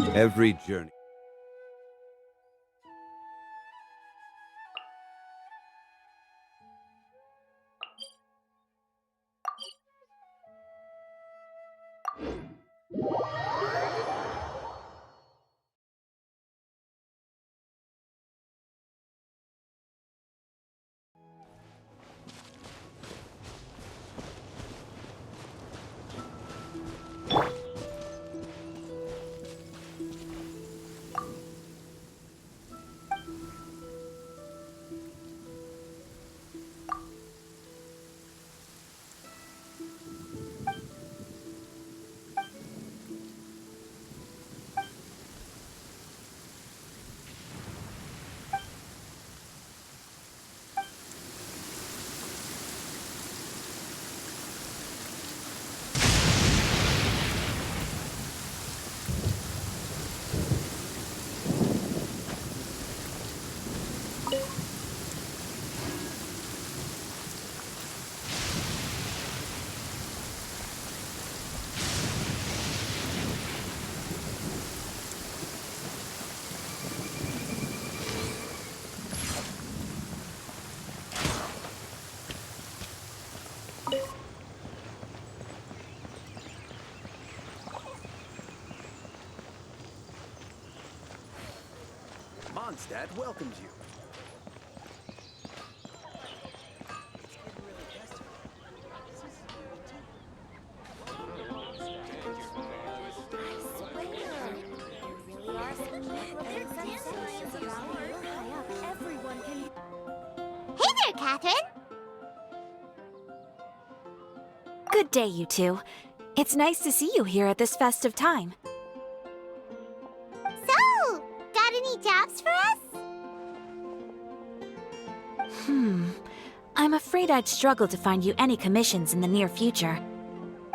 Every journey. Mondstadt welcomes you. Hey there, Catherine! Good day, you two. It's nice to see you here at this festive time. So, got any jobs for us? I'm afraid I'd struggle to find you any commissions in the near future.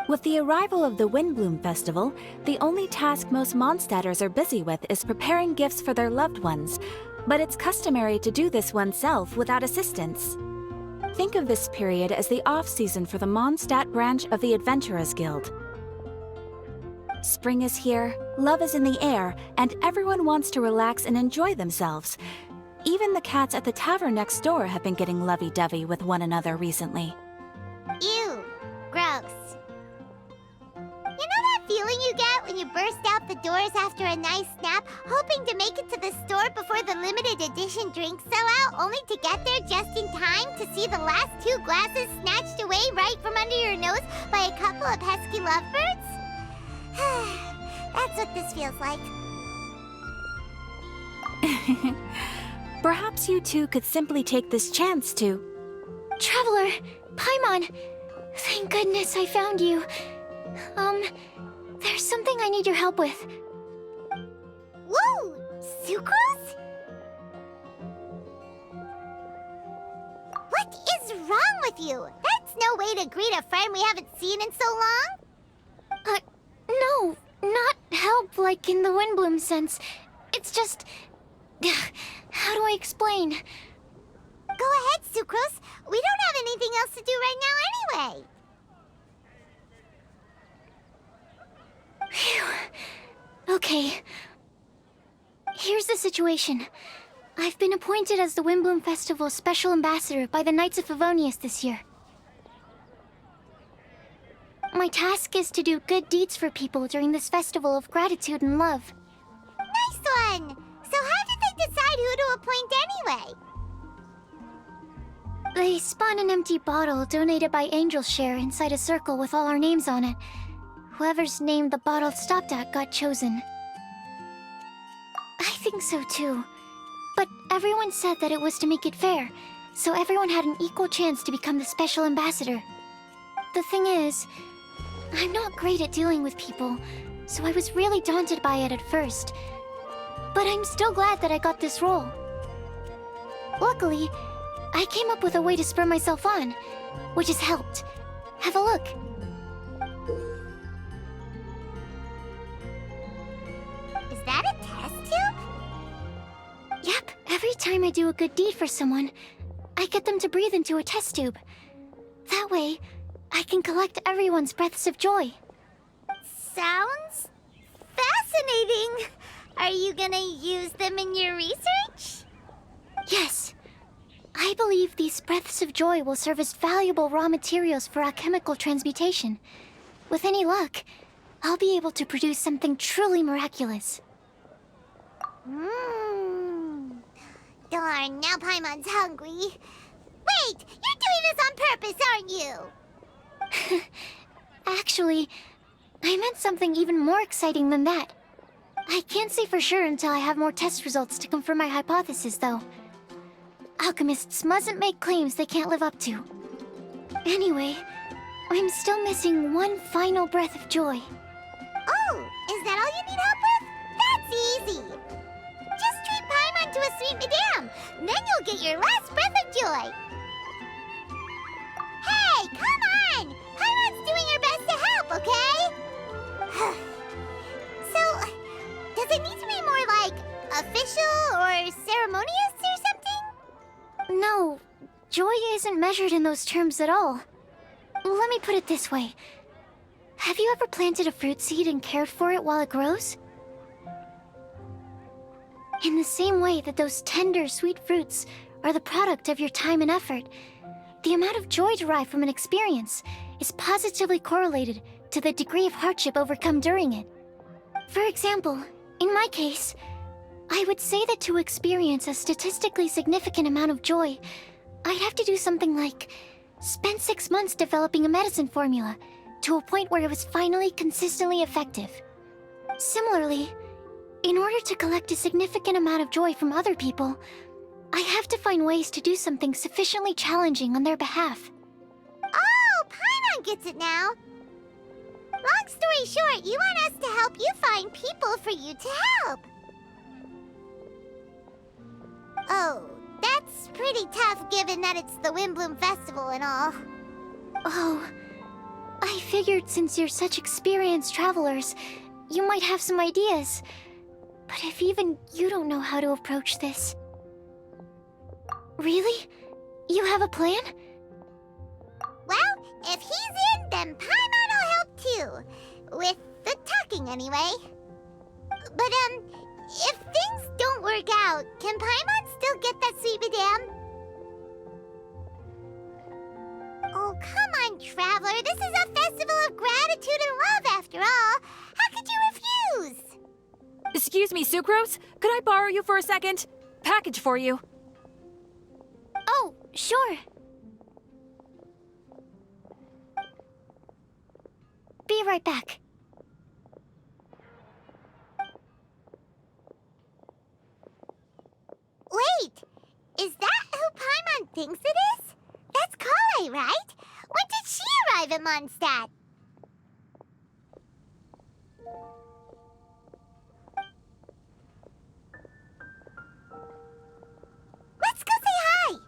With the arrival of the Windblume Festival, the only task most Mondstadters are busy with is preparing gifts for their loved ones, but it's customary to do this oneself without assistance. Think of this period as the off-season for the Mondstadt branch of the Adventurers Guild. Spring is here, love is in the air, and everyone wants to relax and enjoy themselves. Even the cats at the tavern next door have been getting lovey-dovey with one another recently. Ew. Gross. You know that feeling you get when you burst out the doors after a nice nap, hoping to make it to the store before the limited edition drinks sell out, only to get there just in time to see the last 2 glasses snatched away right from under your nose by a couple of pesky lovebirds? That's what this feels like. Perhaps you two could simply take this chance to... Traveler! Paimon! Thank goodness I found you. There's something I need your help with. Whoa! Sucrose? What is wrong with you? That's no way to greet a friend we haven't seen in so long. No, not help like in the Windblume sense. It's just... How do I explain? Go ahead, Sucrose. We don't have anything else to do right now anyway. Phew. Okay. Here's the situation. I've been appointed as the Windblume Festival's special ambassador by the Knights of Favonius this year. My task is to do good deeds for people during this festival of gratitude and love. Nice one! So how did they decide who to appoint anyway? They spun an empty bottle donated by Angel's Share inside a circle with all our names on it. Whoever's name the bottle stopped at got chosen. I think so too. But everyone said that it was to make it fair, so everyone had an equal chance to become the special ambassador. The thing is, I'm not great at dealing with people, so I was really daunted by it at first. But I'm still glad that I got this role. Luckily, I came up with a way to spur myself on, which has helped. Have a look. Is that a test tube? Yep, every time I do a good deed for someone, I get them to breathe into a test tube. That way, I can collect everyone's breaths of joy. Sounds Fascinating! Are you gonna use them in your research? Yes. I believe these breaths of joy will serve as valuable raw materials for alchemical transmutation. With any luck, I'll be able to produce something truly miraculous. Darn, now Paimon's hungry. Wait, you're doing this on purpose, aren't you? Actually, I meant something even more exciting than that. I can't say for sure until I have more test results to confirm my hypothesis, though. Alchemists mustn't make claims they can't live up to. Anyway, I'm still missing one final breath of joy. Oh, is that all you need help with? That's easy. Just treat Paimon to a sweet madame, then you'll get your last breath of joy. Hey, come on! Paimon's doing her best to help, okay? So, does it need to be more like official or ceremonious or something? No, joy isn't measured in those terms at all. Let me put it this way. Have you ever planted a fruit seed and cared for it while it grows? In the same way that those tender, sweet fruits are the product of your time and effort, the amount of joy derived from an experience is positively correlated to the degree of hardship overcome during it. For example, in my case, I would say that to experience a statistically significant amount of joy, I'd have to do something like spend 6 months developing a medicine formula to a point where it was finally consistently effective. Similarly, in order to collect a significant amount of joy from other people, I have to find ways to do something sufficiently challenging on their behalf. Oh, Paimon gets it now. Long story short, you want us to help you find people for you to help. Oh, that's pretty tough given that it's the Windblume Festival and all. Oh, I figured since you're such experienced travelers, you might have some ideas. But if even you don't know how to approach this... Really? You have a plan? Well, if he's in, then Paimon will help too. With the talking, anyway. But, if things don't work out, can Paimon still get that sweet madame? Oh, come on, Traveler. This is a festival of gratitude and love, after all. How could you refuse? Excuse me, Sucrose? Could I borrow you for a second? Package for you. Oh, sure. Be right back. Wait, is that who Paimon thinks it is? That's Kale, right? When did she arrive at Mondstadt? Let's go say hi!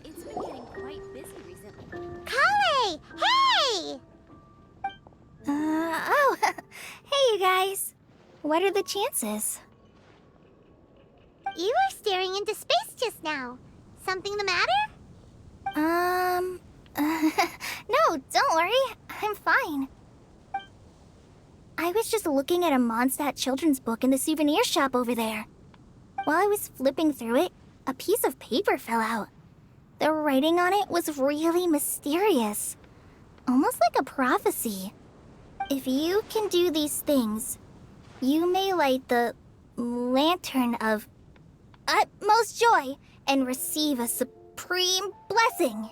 It's been getting quite busy recently. Kale! Hey! Oh, hey you guys. What are the chances? You were staring into space just now. Something the matter? No, don't worry. I'm fine. I was just looking at a Mondstadt children's book in the souvenir shop over there. While I was flipping through it, a piece of paper fell out. The writing on it was really mysterious. Almost like a prophecy. If you can do these things, you may light the lantern of utmost joy and receive a supreme blessing.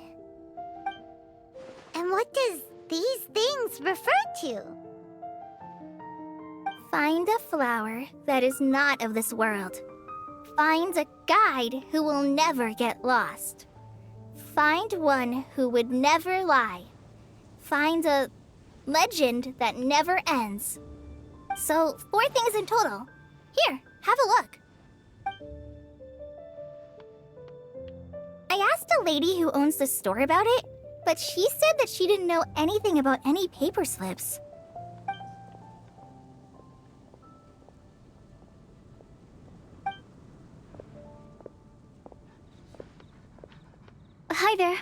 And what does these things refer to? Find a flower that is not of this world. Find a guide who will never get lost. Find one who would never lie. Find a legend that never ends. So, 4 things in total. Here, have a look. I asked a lady who owns the store about it, but she said that she didn't know anything about any paper slips. Hi there.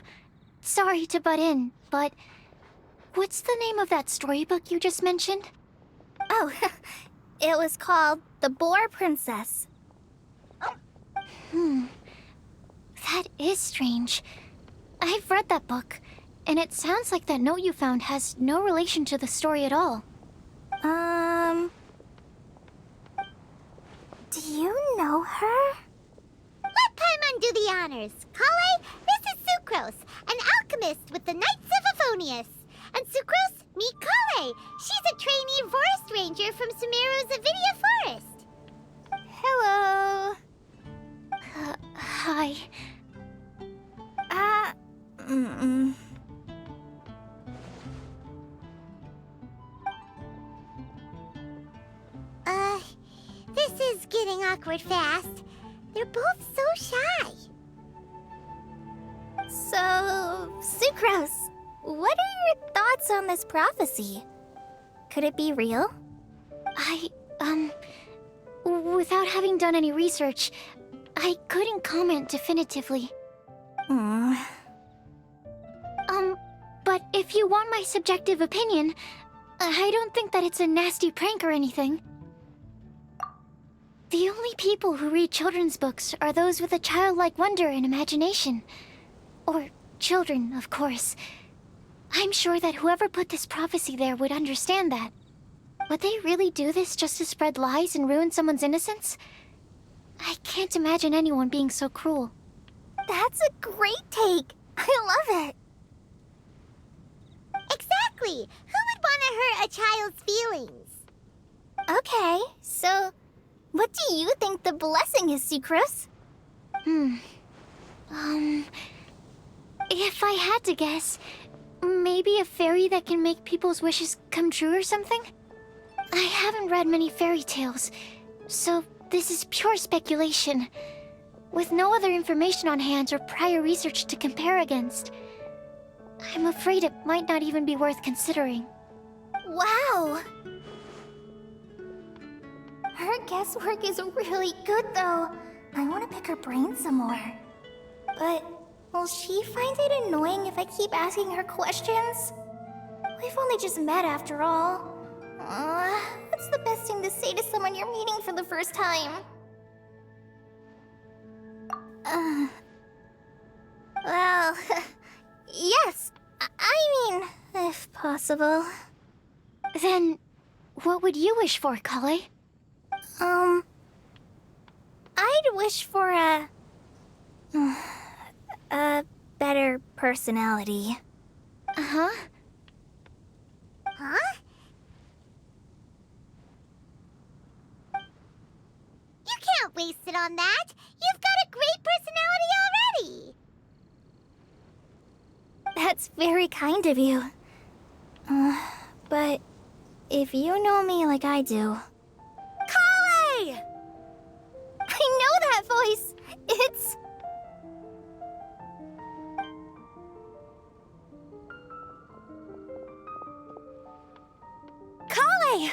Sorry to butt in, but what's the name of that storybook you just mentioned? Oh, it was called The Boar Princess. That is strange. I've read that book, and it sounds like that note you found has no relation to the story at all. Do you know her? Let Paimon do the honors. Kale, this is Sucrose, an alchemist with the Knights of Aphonius. And Sucrose, meet Kale. She's a trainee forest ranger from Sumeru's Avidia Forest. Hello. Hi. Mm-mm. This is getting awkward fast. They're both so shy. So, Sucrose, what are your thoughts on this prophecy? Could it be real? Without having done any research, I couldn't comment definitively. But if you want my subjective opinion, I don't think that it's a nasty prank or anything. The only people who read children's books are those with a childlike wonder and imagination. Or children, of course. I'm sure that whoever put this prophecy there would understand that. Would they really do this just to spread lies and ruin someone's innocence? I can't imagine anyone being so cruel. That's a great take. I love it. Exactly. Who would want to hurt a child's feelings? Okay, so what do you think the blessing is, Sucrose? If I had to guess, maybe a fairy that can make people's wishes come true or something? I haven't read many fairy tales, so this is pure speculation. With no other information on hand or prior research to compare against, I'm afraid it might not even be worth considering. Wow! Her guesswork is really good, though. I want to pick her brain some more. But will she find it annoying if I keep asking her questions? We've only just met after all. What's the best thing to say to someone you're meeting for the first time? Well, yes. I mean, if possible. Then, what would you wish for, Kale? I'd wish for a better personality. Uh-huh. Huh? You can't waste it on that. You've got a great personality already. That's very kind of you. But if you know me like I do... Kale! I know that voice! It's... Kale!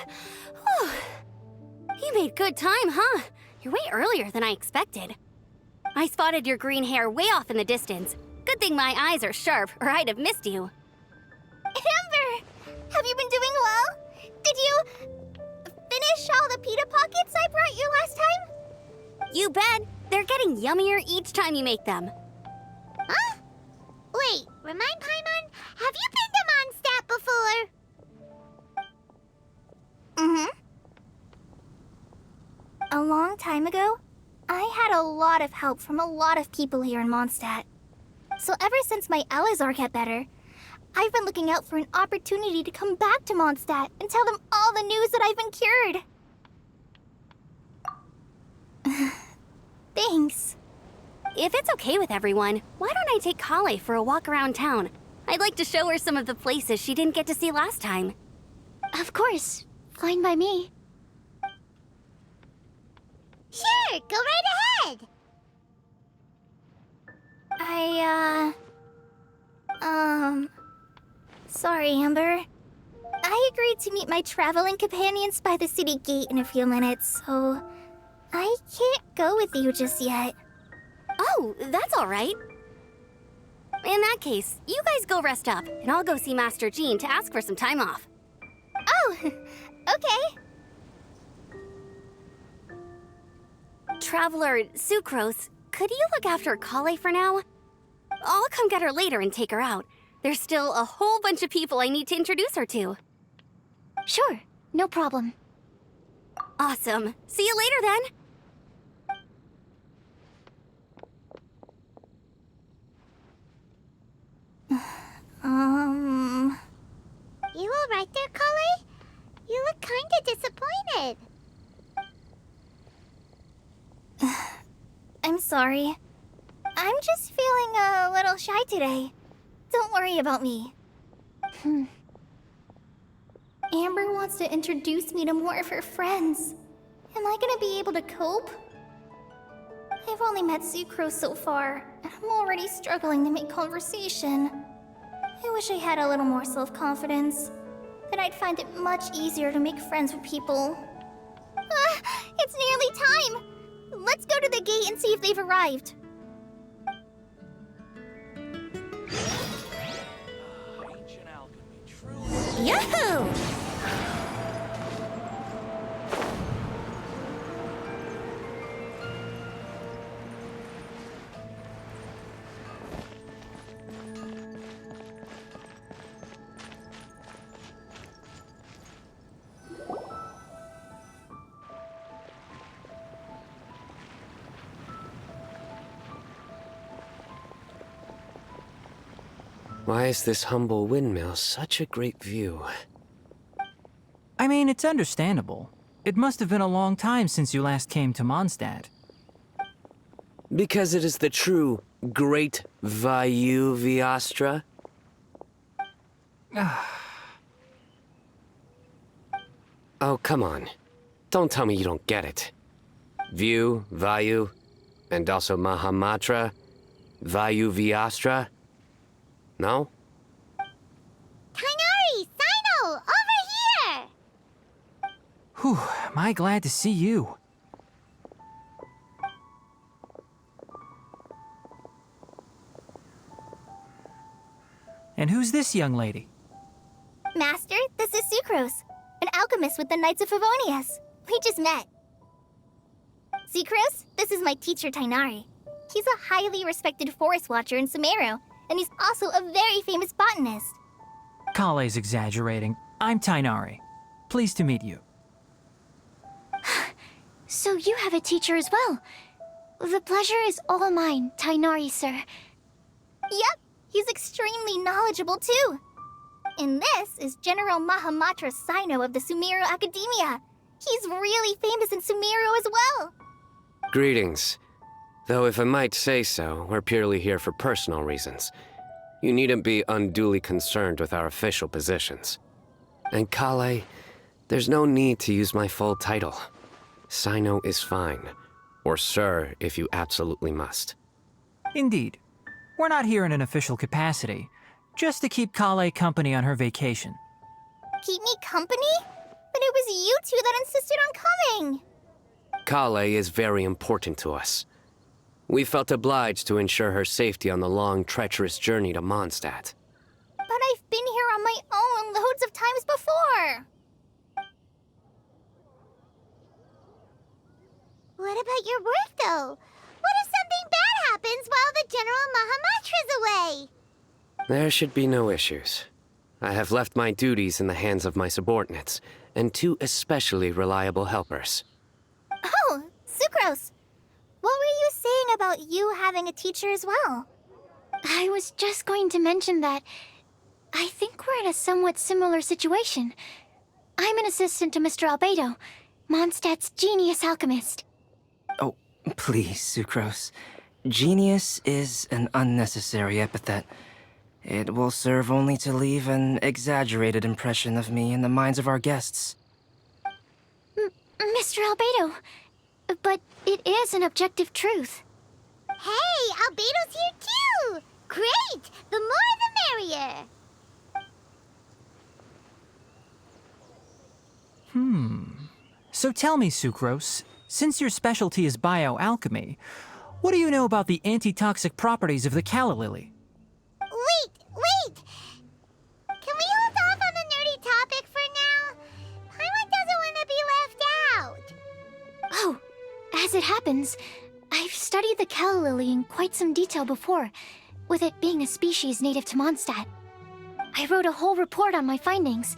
Whew. You made good time, huh? You're way earlier than I expected. I spotted your green hair way off in the distance. Good thing my eyes are sharp, or I'd have missed you. Amber! Have you been doing well? Did you... finish all the pita pockets I brought you last time? You bet. They're getting yummier each time you make them. Huh? Wait, remind Paimon, have you been to Mondstadt before? A long time ago, I had a lot of help from a lot of people here in Mondstadt. So ever since my Alizar got better, I've been looking out for an opportunity to come back to Mondstadt and tell them all the news that I've been cured. Thanks. If it's okay with everyone, why don't I take Kale for a walk around town? I'd like to show her some of the places she didn't get to see last time. Of course. Fine by me. Sure, go right ahead. Sorry, Amber. I agreed to meet my traveling companions by the city gate in a few minutes, so I can't go with you just yet. Oh, that's all right. In that case, you guys go rest up, and I'll go see Master Jean to ask for some time off. Oh, okay. Traveler Sucrose, could you look after Kale for now? I'll come get her later and take her out. There's still a whole bunch of people I need to introduce her to. Sure, no problem. Awesome. See you later then. You alright there, Kale? You look kinda disappointed. I'm sorry. I'm just feeling a little shy today. Don't worry about me. Amber wants to introduce me to more of her friends. Am I gonna be able to cope? I've only met Sucrose so far, and I'm already struggling to make conversation. I wish I had a little more self-confidence. Then I'd find it much easier to make friends with people. It's nearly time! Let's go to the gate and see if they've arrived. Yahoo! Why is this humble windmill such a great view? I mean, it's understandable. It must have been a long time since you last came to Mondstadt. Because it is the true Great Vayu Viastra? Oh, come on. Don't tell me you don't get it. View, Vayu, and also Mahamatra, Vayu Viastra? No? Kainari! Cyno! Over here! Whew, am I glad to see you. And who's this young lady? Master, this is Sucrose, an alchemist with the Knights of Favonius. We just met. Sucrose, this is my teacher, Tainari. He's a highly respected forest watcher in Sumeru, and he's also a very famous botanist. Kale's exaggerating. I'm Tainari. Pleased to meet you. So you have a teacher as well. The pleasure is all mine, Tainari, sir. Yep, he's extremely knowledgeable too. And this is General Mahamatra Cyno of the Sumeru Academia. He's really famous in Sumeru as well. Greetings. Though if I might say so, we're purely here for personal reasons. You needn't be unduly concerned with our official positions. And Kale, there's no need to use my full title. Cyno is fine. Or sir, if you absolutely must. Indeed. We're not here in an official capacity, just to keep Kale company on her vacation. Keep me company? But it was you two that insisted on coming. Kale is very important to us. We felt obliged to ensure her safety on the long, treacherous journey to Mondstadt. But I've been here on my own loads of times before. What about your work, though? What if something bad happens while the General Mahamatra's away? There should be no issues. I have left my duties in the hands of my subordinates, and two especially reliable helpers. Oh, Sucrose. What were you saying about you having a teacher as well? I was just going to mention that I think we're in a somewhat similar situation. I'm an assistant to Mr. Albedo, Mondstadt's genius alchemist. Oh, please, Sucrose. Genius is an unnecessary epithet. It will serve only to leave an exaggerated impression of me in the minds of our guests. Mr. Albedo, but it is an objective truth. Hey, Albedo's here too! Great! The more the merrier! So tell me, Sucrose, since your specialty is bioalchemy, what do you know about the antitoxic properties of the calla lily? Wait! Can we hold off on the nerdy topic for now? Paimon doesn't want to be left out. Oh, as it happens, I've studied the calla lily in quite some detail before, with it being a species native to Mondstadt. I wrote a whole report on my findings.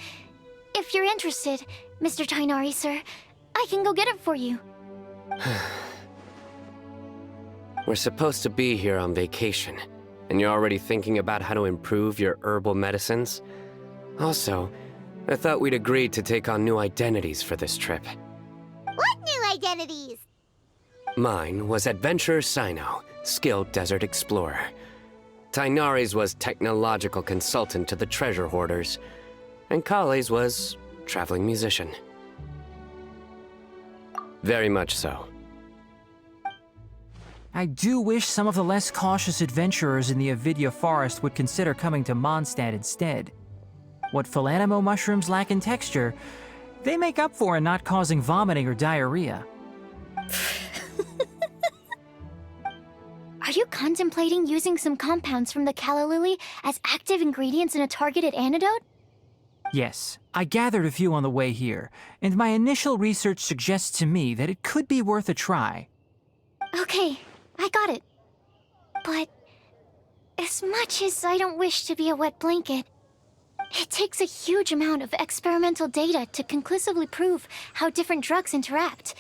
If you're interested, Mr. Tainari, sir, I can go get it for you. We're supposed to be here on vacation, and you're already thinking about how to improve your herbal medicines? Also, I thought we'd agreed to take on new identities for this trip. What new identities? Mine was Adventurer Cyno, skilled desert explorer. Tainari's was technological consultant to the treasure hoarders, and Kale's was traveling musician. Very much so. I do wish some of the less cautious adventurers in the Avidya forest would consider coming to Mondstadt instead. What Philanimo mushrooms lack in texture, they make up for in not causing vomiting or diarrhea. Are you contemplating using some compounds from the calla lily as active ingredients in a targeted antidote? Yes, I gathered a few on the way here, and my initial research suggests to me that it could be worth a try. Okay, I got it. But as much as I don't wish to be a wet blanket, it takes a huge amount of experimental data to conclusively prove how different drugs interact.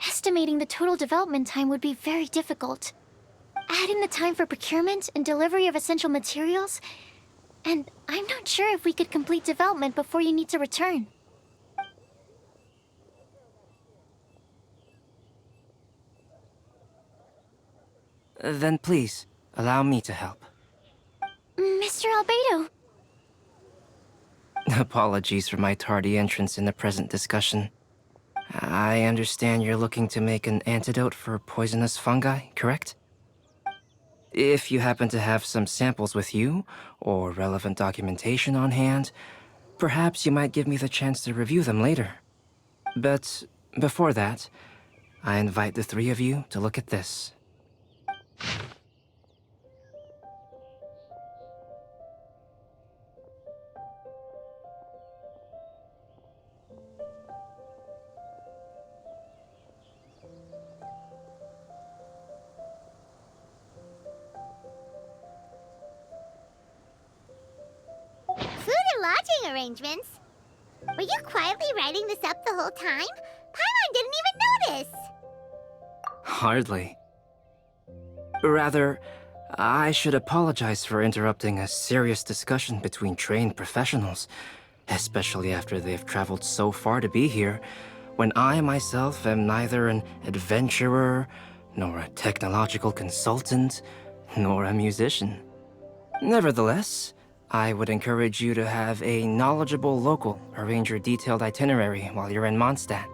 Estimating the total development time would be very difficult. Add in the time for procurement and delivery of essential materials, and I'm not sure if we could complete development before you need to return. Then please, allow me to help. Mr. Albedo, Apologies for my tardy entrance in the present discussion. I understand you're looking to make an antidote for poisonous fungi, correct? If you happen to have some samples with you, or relevant documentation on hand, perhaps you might give me the chance to review them later. But before that, I invite the three of you to look at this. Food and lodging arrangements? Were you quietly writing this up the whole time? Paimon didn't even notice! Hardly. Rather, I should apologize for interrupting a serious discussion between trained professionals, especially after they've traveled so far to be here, when I myself am neither an adventurer, nor a technological consultant, nor a musician. Nevertheless, I would encourage you to have a knowledgeable local arrange your detailed itinerary while you're in Mondstadt.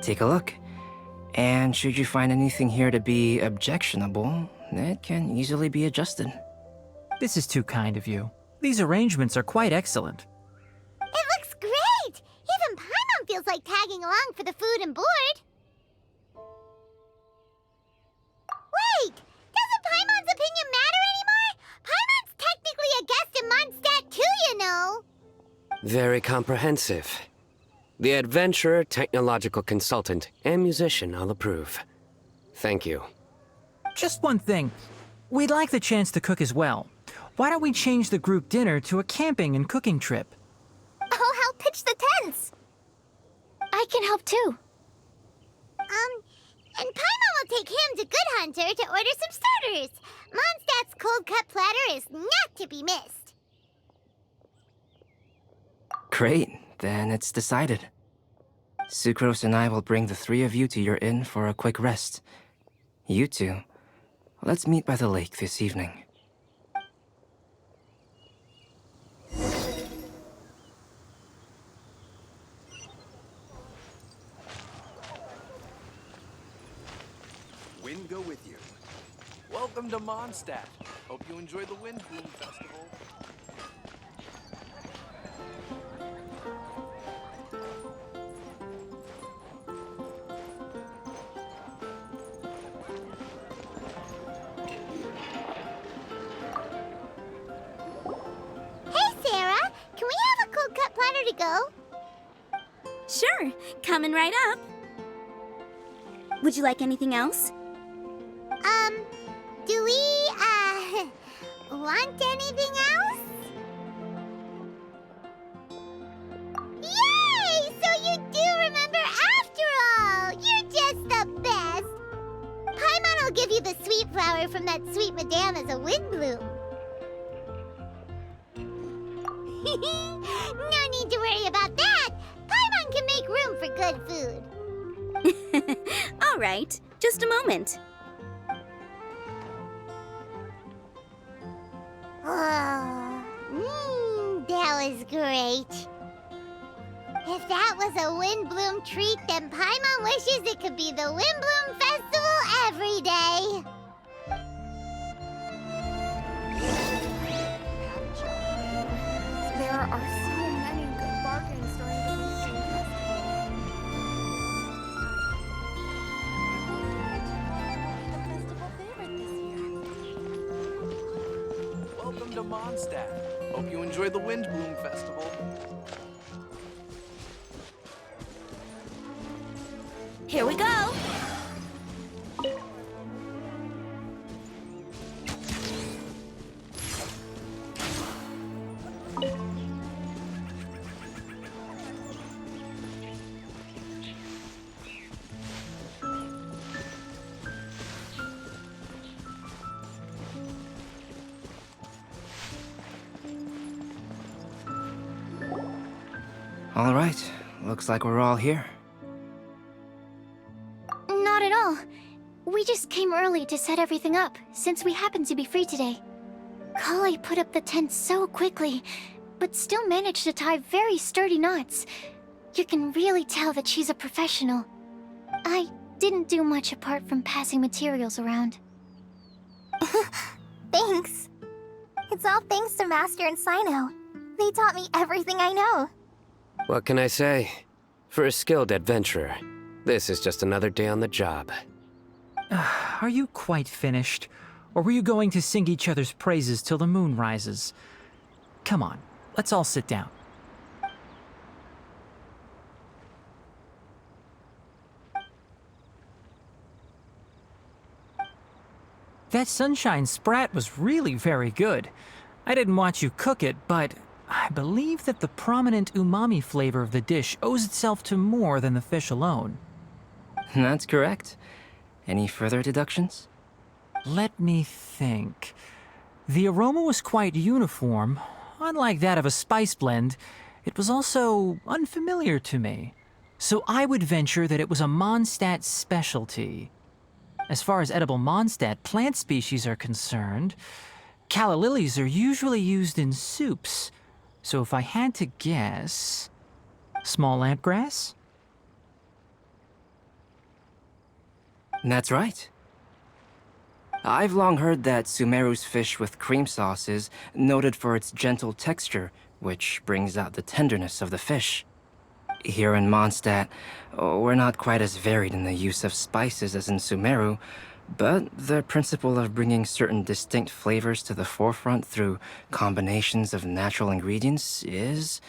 Take a look, and should you find anything here to be objectionable, it can easily be adjusted. This is too kind of you. These arrangements are quite excellent. It looks great! Even Paimon feels like tagging along for the food and board. Wait! Doesn't Paimon's opinion matter anymore? Paimon's technically a guest in Mondstadt too, you know! Very comprehensive. The adventurer, technological consultant, and musician I'll approve. Thank you. Just one thing. We'd like the chance to cook as well. Why don't we change the group dinner to a camping and cooking trip? I'll help pitch the tents. I can help too. And Paimon will take him to Good Hunter to order some starters. Mondstadt's cold-cut platter is not to be missed. Great, then it's decided. Sucrose and I will bring the three of you to your inn for a quick rest. You two, let's meet by the lake this evening. Wind go with you. Welcome to Mondstadt. Hope you enjoy the Windblume Festival. go. Sure, coming right up. Would you like anything else? Do we, want anything else? Yay! So you do remember after all! You're just the best! Paimon will give you the sweet flower from that sweet madame as a Windblume. No need to worry about that! Paimon can make room for good food. All right, just a moment. Oh, that was great. If that was a Windblume treat, then Paimon wishes it could be the Windblume Festival every day. There are so many good bargains during the Windblume Festival. Welcome to Mondstadt. Hope you enjoy the Windblume Festival. Here we go. All right, looks like we're all here. Not at all. We just came early to set everything up, since we happen to be free today. Kale put up the tent so quickly, but still managed to tie very sturdy knots. You can really tell that she's a professional. I didn't do much apart from passing materials around. Thanks. It's all thanks to Master and Cyno. They taught me everything I know. What can I say? For a skilled adventurer, this is just another day on the job. Are you quite finished? Or were you going to sing each other's praises till the moon rises? Come on, let's all sit down. That sunshine sprat was really very good. I didn't watch you cook it, but I believe that the prominent umami flavor of the dish owes itself to more than the fish alone. That's correct. Any further deductions? Let me think. The aroma was quite uniform. Unlike that of a spice blend, it was also unfamiliar to me. So I would venture that it was a Mondstadt specialty. As far as edible Mondstadt plant species are concerned, calla lilies are usually used in soups. So if I had to guess... small lampgrass? That's right. I've long heard that Sumeru's fish with cream sauce is noted for its gentle texture, which brings out the tenderness of the fish. Here in Mondstadt, we're not quite as varied in the use of spices as in Sumeru, but the principle of bringing certain distinct flavors to the forefront through combinations of natural ingredients is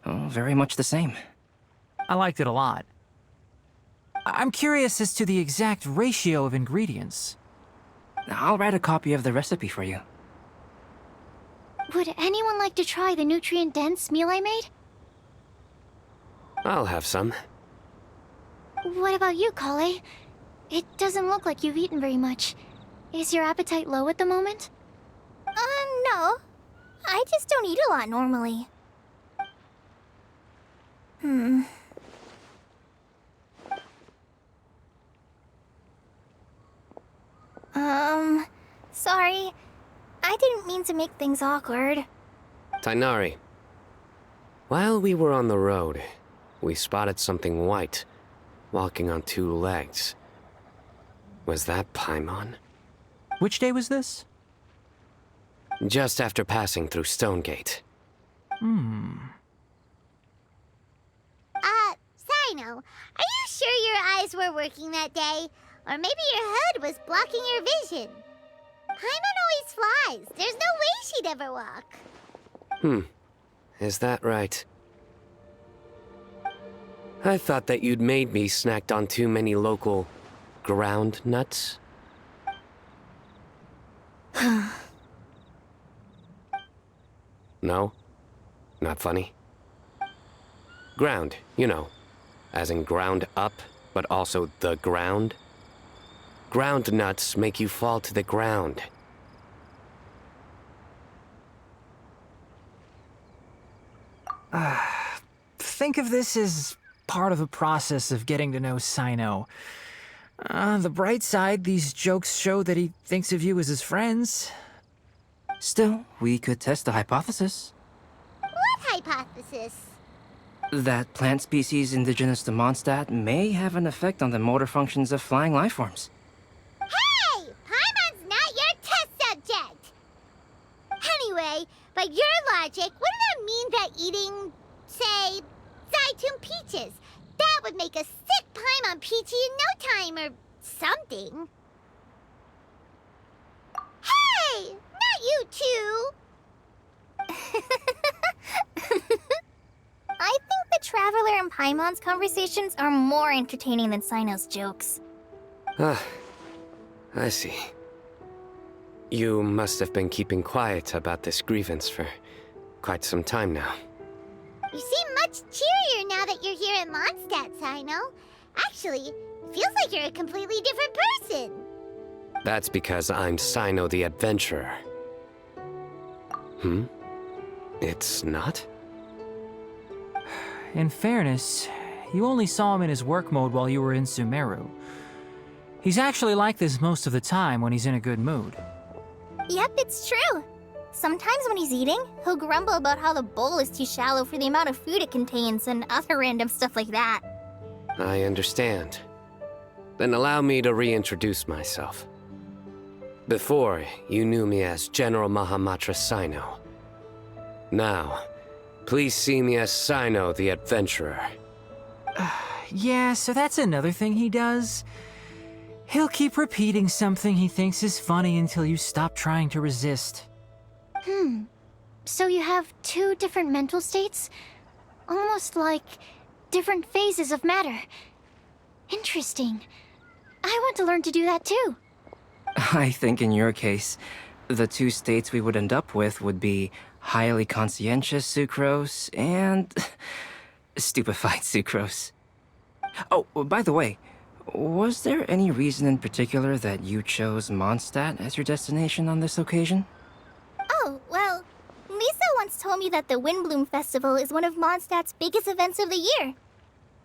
very much the same. I liked it a lot. I'm curious as to the exact ratio of ingredients. I'll write a copy of the recipe for you. Would anyone like to try the nutrient-dense meal I made? I'll have some. What about you, Kale? It doesn't look like you've eaten very much. Is your appetite low at the moment? No. I just don't eat a lot normally. Sorry. I didn't mean to make things awkward. Tighnari. While we were on the road, we spotted something white, walking on two legs. Was that Paimon? Which day was this? Just after passing through Stonegate. Cyno, are you sure your eyes were working that day? Or maybe your hood was blocking your vision? Paimon always flies. There's no way she'd ever walk. Is that right? I thought that you'd made me snacked on too many local ground nuts. No? Not funny? Ground, you know. As in ground up, but also the ground. Ground nuts make you fall to the ground. Think of this as part of the process of getting to know Cyno. On the bright side, these jokes show that he thinks of you as his friends. Still, we could test the hypothesis. What hypothesis? That plant species indigenous to Mondstadt may have an effect on the motor functions of flying lifeforms. Hey! Paimon's not your test subject! Anyway, by your logic, wouldn't that mean that eating, say, Zaytun peaches, that would make a sick Paimon peachy in no time or something? Hey! Not you two! I think the Traveler and Paimon's conversations are more entertaining than Cyno's jokes. Ah, I see. You must have been keeping quiet about this grievance for quite some time now. You seem much cheerier now that you're here in Mondstadt, Cyno. Actually, it feels like you're a completely different person. That's because I'm Cyno the Adventurer. It's not? In fairness, you only saw him in his work mode while you were in Sumeru. He's actually like this most of the time when he's in a good mood. Yep, it's true. Sometimes when he's eating, he'll grumble about how the bowl is too shallow for the amount of food it contains and other random stuff like that. I understand. Then allow me to reintroduce myself. Before, you knew me as General Mahamatra Cyno. Now, please see me as Cyno the Adventurer. Yeah, so that's another thing he does. He'll keep repeating something he thinks is funny until you stop trying to resist. So you have two different mental states? Almost like different phases of matter. Interesting. I want to learn to do that too. I think in your case, the two states we would end up with would be highly conscientious sucrose and stupefied sucrose. Oh, by the way, was there any reason in particular that you chose Mondstadt as your destination on this occasion? Oh, well, Lisa once told me that the Windblume Festival is one of Mondstadt's biggest events of the year.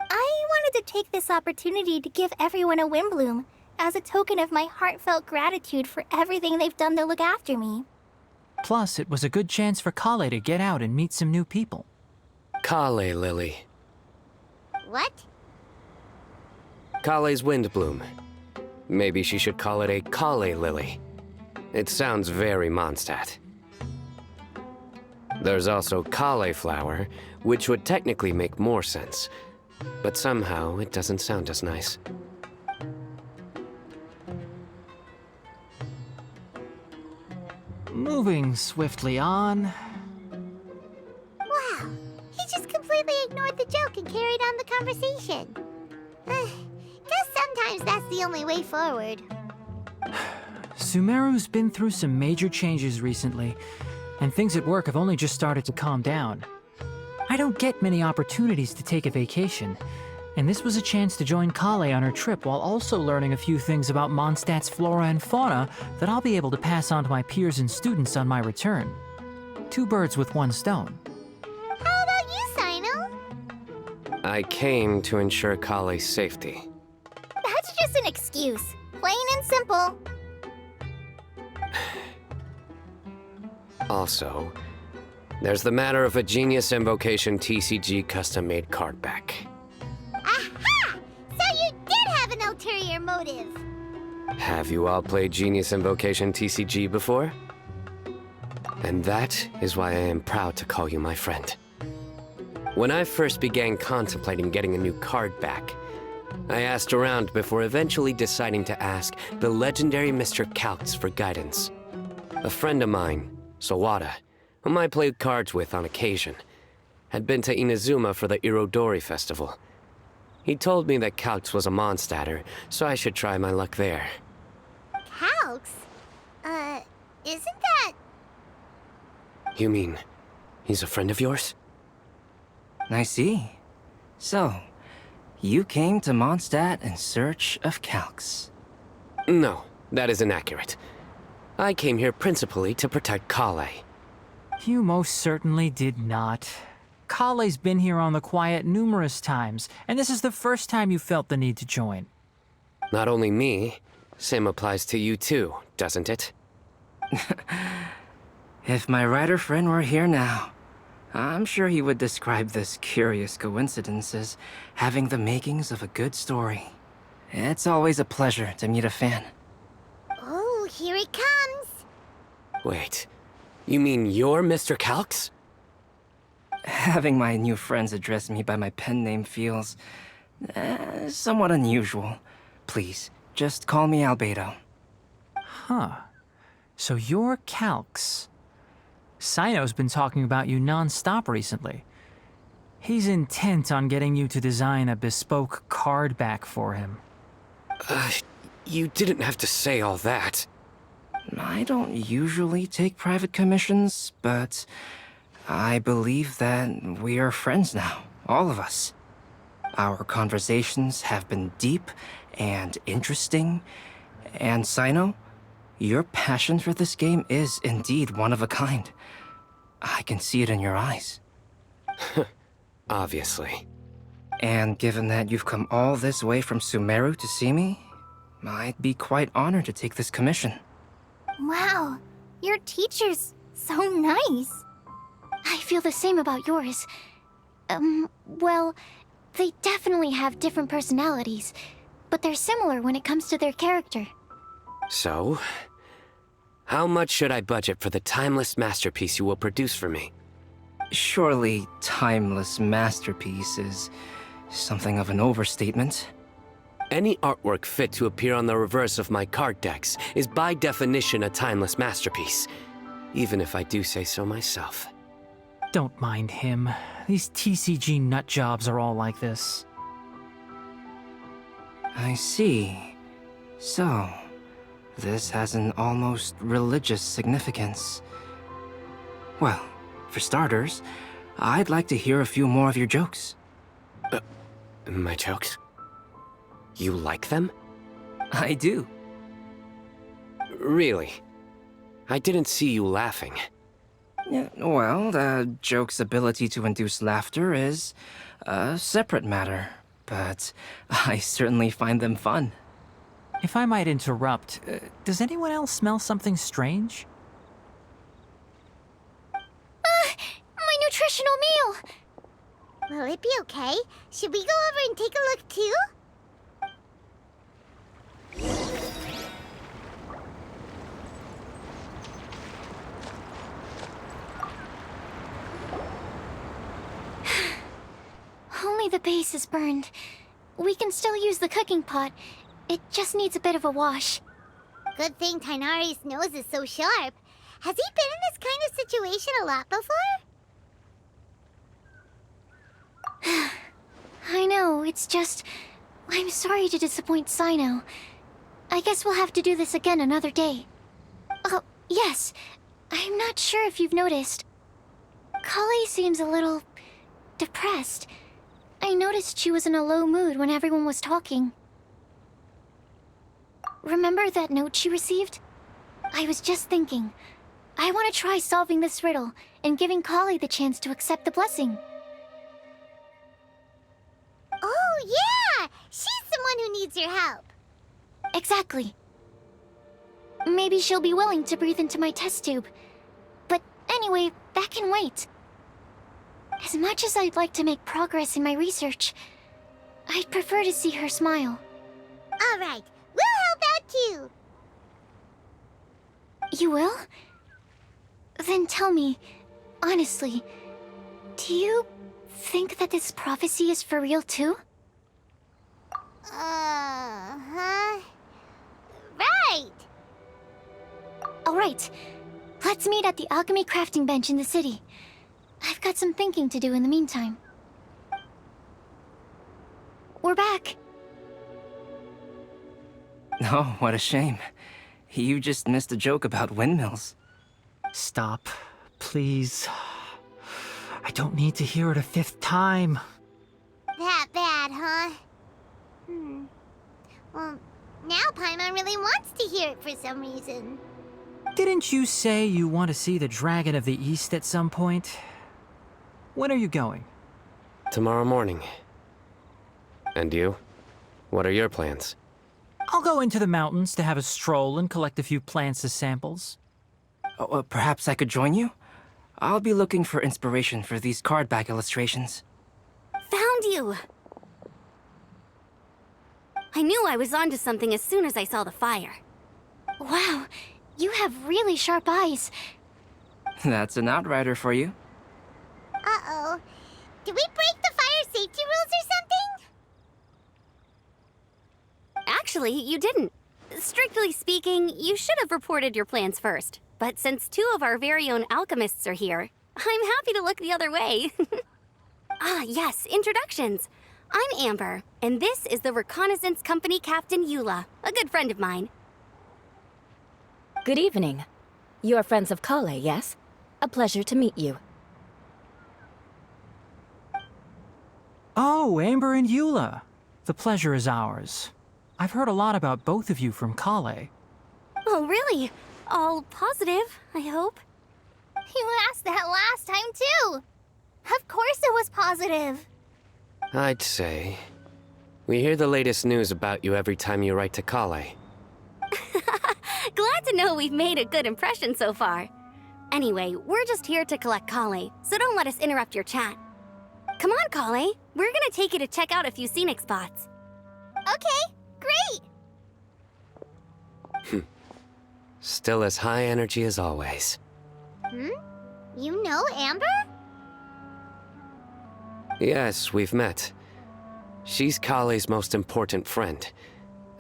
I wanted to take this opportunity to give everyone a Windblume, as a token of my heartfelt gratitude for everything they've done to look after me. Plus, it was a good chance for Kale to get out and meet some new people. Kale Lily. What? Kale's Windblume. Maybe she should call it a Kale Lily. It sounds very Mondstadt. There's also cauliflower, which would technically make more sense, but somehow it doesn't sound as nice. Moving swiftly on. Wow, he just completely ignored the joke and carried on the conversation. Guess sometimes that's the only way forward. Sumeru's been through some major changes recently, and things at work have only just started to calm down. I don't get many opportunities to take a vacation, and this was a chance to join Kale on her trip while also learning a few things about Mondstadt's flora and fauna that I'll be able to pass on to my peers and students on my return. Two birds with one stone. How about you, Cyno? I came to ensure Kale's safety. That's just an excuse. Plain and simple. Also, there's the matter of a Genius Invocation TCG custom-made card back. Aha! So you did have an ulterior motive. Have you all played Genius Invocation TCG before? And that is why I am proud to call you my friend. When I first began contemplating getting a new card back, I asked around before eventually deciding to ask the legendary Mr. Calx for guidance. A friend of mine, Sawada, whom I played cards with on occasion, had been to Inazuma for the Irodori Festival. He told me that Calx was a Mondstadter, so I should try my luck there. Calx? Isn't that... You mean, he's a friend of yours? I see. So, you came to Mondstadt in search of Calx. No, that is inaccurate. I came here principally to protect Kale. You most certainly did not. Kale's been here on the quiet numerous times, and this is the first time you felt the need to join. Not only me, same applies to you too, doesn't it? If my writer friend were here now, I'm sure he would describe this curious coincidence as having the makings of a good story. It's always a pleasure to meet a fan. Oh, here it comes. Wait, you mean you're Mr. Calx? Having my new friends address me by my pen name feels... somewhat unusual. Please, just call me Albedo. Huh. So you're Calx. Cyno's been talking about you non-stop recently. He's intent on getting you to design a bespoke card back for him. You didn't have to say all that. I don't usually take private commissions, but I believe that we are friends now, all of us. Our conversations have been deep and interesting, and Cyno, your passion for this game is indeed one of a kind. I can see it in your eyes. Obviously. And given that you've come all this way from Sumeru to see me, I'd be quite honored to take this commission. Wow, your teacher's so nice. I feel the same about yours. Well, they definitely have different personalities, but they're similar when it comes to their character. So, how much should I budget for the timeless masterpiece you will produce for me? Surely, timeless masterpiece is something of an overstatement. Any artwork fit to appear on the reverse of my card decks is by definition a timeless masterpiece, even if I do say so myself. Don't mind him. These TCG nutjobs are all like this. I see. So, this has an almost religious significance. Well, for starters, I'd like to hear a few more of your jokes. My jokes? You like them? I do. Really? I didn't see you laughing. Yeah, well, the joke's ability to induce laughter is a separate matter, but I certainly find them fun. If I might interrupt, does anyone else smell something strange? My nutritional meal! Will it be okay? Should we go over and take a look too? Only the base is burned. We can still use the cooking pot. It just needs a bit of a wash. Good thing Tainari's nose is so sharp. Has he been in this kind of situation a lot before? I know, it's just... I'm sorry to disappoint Cyno. I guess we'll have to do this again another day. Oh, yes. I'm not sure if you've noticed. Kale seems a little... depressed. I noticed she was in a low mood when everyone was talking. Remember that note she received? I was just thinking. I want to try solving this riddle and giving Kale the chance to accept the blessing. Oh, yeah! She's someone who needs your help. Exactly. Maybe she'll be willing to breathe into my test tube. But anyway, that can wait. As much as I'd like to make progress in my research, I'd prefer to see her smile. All right, we'll help out too. You will? Then tell me, honestly, do you think that this prophecy is for real too? Huh? Right! Alright, let's meet at the alchemy crafting bench in the city. I've got some thinking to do in the meantime. We're we're back. Oh, what a shame. You just missed a joke about windmills. Stop, please. I don't need to hear it a fifth time. That bad, huh? Well, now Paimon really wants to hear it for some reason. Didn't you say you want to see the Dragon of the East at some point? When are you going? Tomorrow morning. And you? What are your plans? I'll go into the mountains to have a stroll and collect a few plants as samples. Oh, perhaps I could join you? I'll be looking for inspiration for these card back illustrations. Found you! I knew I was onto something as soon as I saw the fire. Wow, you have really sharp eyes. That's an outrider for you. Uh-oh. Did we break the fire safety rules or something? Actually, you didn't. Strictly speaking, you should have reported your plans first. But since 2 of our very own alchemists are here, I'm happy to look the other way. Yes, introductions. I'm Amber, and this is the Reconnaissance Company Captain Eula, a good friend of mine. Good evening. You are friends of Kale, yes? A pleasure to meet you. Oh, Amber and Eula. The pleasure is ours. I've heard a lot about both of you from Kale. Oh, really? All positive, I hope. You asked that last time, too. Of course it was positive. I'd say. We hear the latest news about you every time you write to Kale. Glad to know we've made a good impression so far. Anyway, we're just here to collect Kale, so don't let us interrupt your chat. Come on, Kale. We're gonna take you to check out a few scenic spots. Okay, great. Still as high energy as always. You know Amber? Yes, we've met. She's Kale's most important friend.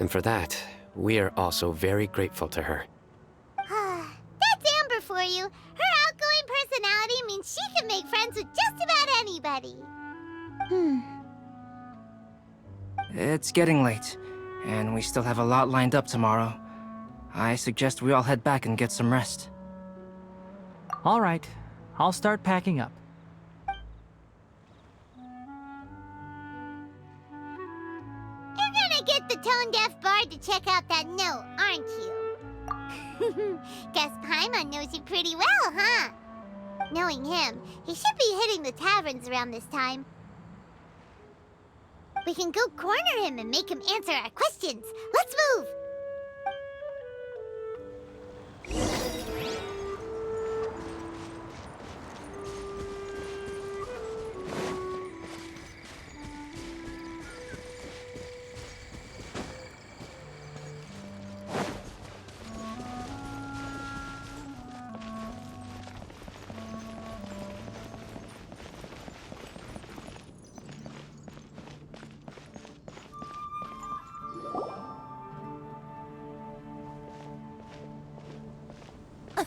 And for that, we are also very grateful to her. That's Amber for you. Her outgoing personality means she can make friends with just about anybody. It's getting late, and we still have a lot lined up tomorrow. I suggest we all head back and get some rest. All right, I'll start packing up. You're gonna get the tone-deaf bard to check out that note, aren't you? Guess Paimon knows you pretty well, huh? Knowing him, he should be hitting the taverns around this time. We can go corner him and make him answer our questions. Let's move!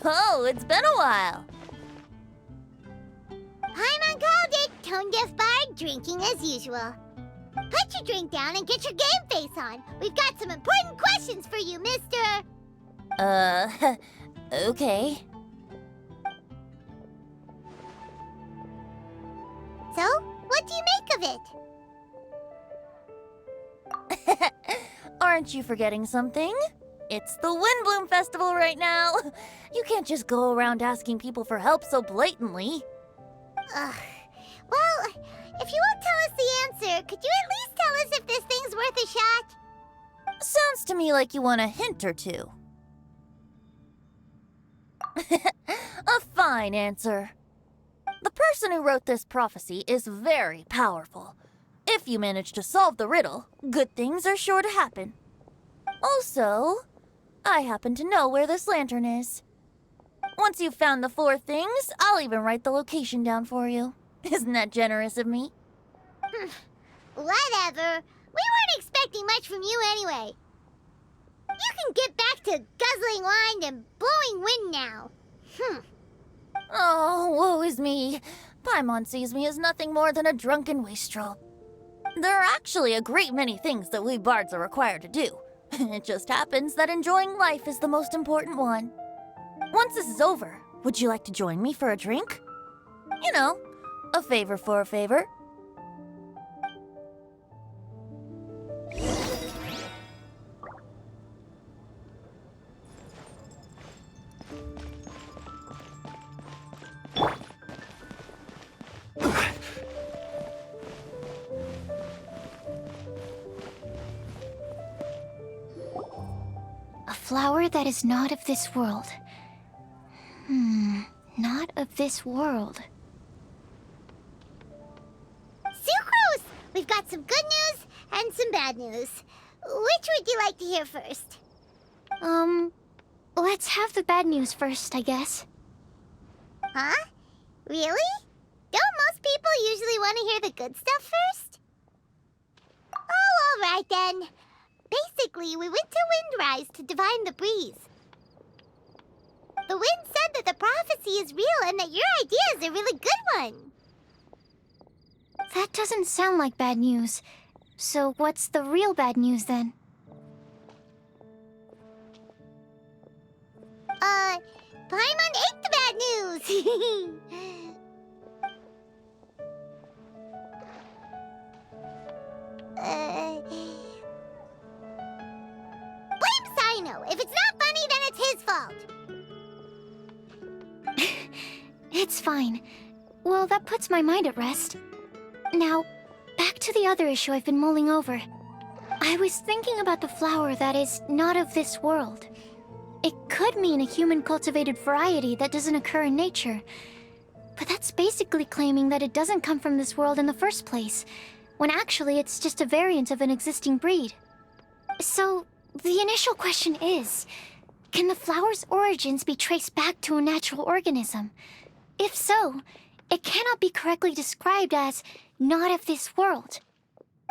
Oh, it's been a while. Paimon called it, tone-deaf bard, drinking as usual. Put your drink down and get your game face on. We've got some important questions for you, mister. Okay. So, what do you make of it? Aren't you forgetting something? It's the Windblume Festival right now. You can't just go around asking people for help so blatantly. Well, if you won't tell us the answer, could you at least tell us if this thing's worth a shot? Sounds to me like you want a hint or two. A fine answer. The person who wrote this prophecy is very powerful. If you manage to solve the riddle, good things are sure to happen. Also, I happen to know where this lantern is. Once you've found the 4 things, I'll even write the location down for you. Isn't that generous of me? Whatever. We weren't expecting much from you anyway. You can get back to guzzling wine and blowing wind now. Oh, woe is me. Paimon sees me as nothing more than a drunken wastrel. There are actually a great many things that we bards are required to do. It just happens that enjoying life is the most important one. Once this is over, would you like to join me for a drink? You know, a favor for a favor. A flower that is not of this world. Not of this world. Sucrose! We've got some good news and some bad news. Which would you like to hear first? Let's have the bad news first, I guess. Huh? Really? Don't most people usually want to hear the good stuff first? Oh, all right then. Basically, we went to Windrise to divine the breeze. The wind said that the prophecy is real and that your idea is a really good one. That doesn't sound like bad news. So what's the real bad news then? Paimon ate the bad news! Blame Cyno! If it's not funny, then it's his fault! It's fine. Well, that puts my mind at rest. Now, back to the other issue I've been mulling over. I was thinking about the flower that is not of this world. It could mean a human-cultivated variety that doesn't occur in nature. But that's basically claiming that it doesn't come from this world in the first place, when actually it's just a variant of an existing breed. So, the initial question is, can the flower's origins be traced back to a natural organism? If so, it cannot be correctly described as not of this world.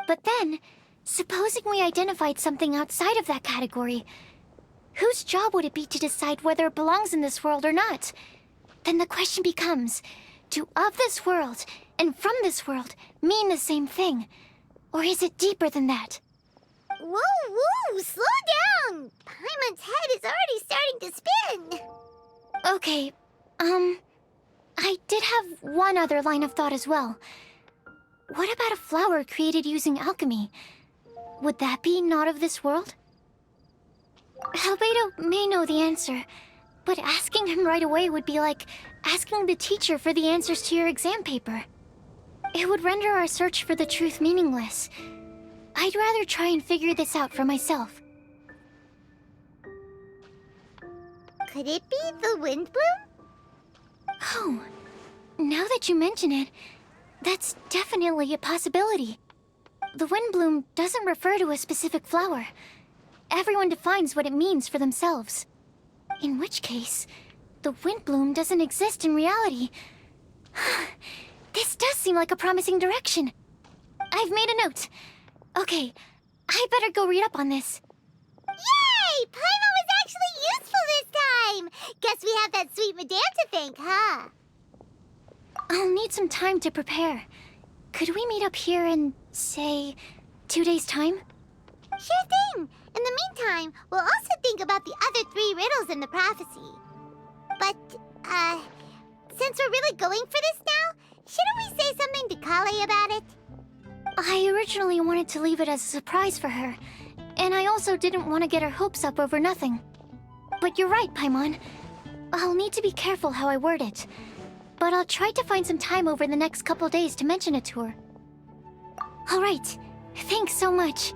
But then, supposing we identified something outside of that category, whose job would it be to decide whether it belongs in this world or not? Then the question becomes, do of this world and from this world mean the same thing? Or is it deeper than that? Whoa, slow down! Paimon's head is already starting to spin! Okay, I did have one other line of thought as well. What about a flower created using alchemy? Would that be not of this world? Albedo may know the answer, but asking him right away would be like asking the teacher for the answers to your exam paper. It would render our search for the truth meaningless. I'd rather try and figure this out for myself. Could it be the Windblume? Oh, now that you mention it, that's definitely a possibility. The Windblume doesn't refer to a specific flower. Everyone defines what it means for themselves. In which case, the Windblume doesn't exist in reality. This does seem like a promising direction. I've made a note. Okay, I better go read up on this. Yay! Paimon was actually useful this time! Guess we have that sweet madame to thank, huh? I'll need some time to prepare. Could we meet up here in, say, 2 days' time? Sure thing! In the meantime, we'll also think about the other 3 riddles in the prophecy. But, since we're really going for this now, shouldn't we say something to Kale about it? I originally wanted to leave it as a surprise for her, and I also didn't want to get her hopes up over nothing. But you're right, Paimon. I'll need to be careful how I word it. But I'll try to find some time over the next couple days to mention it to her. All right. Thanks so much.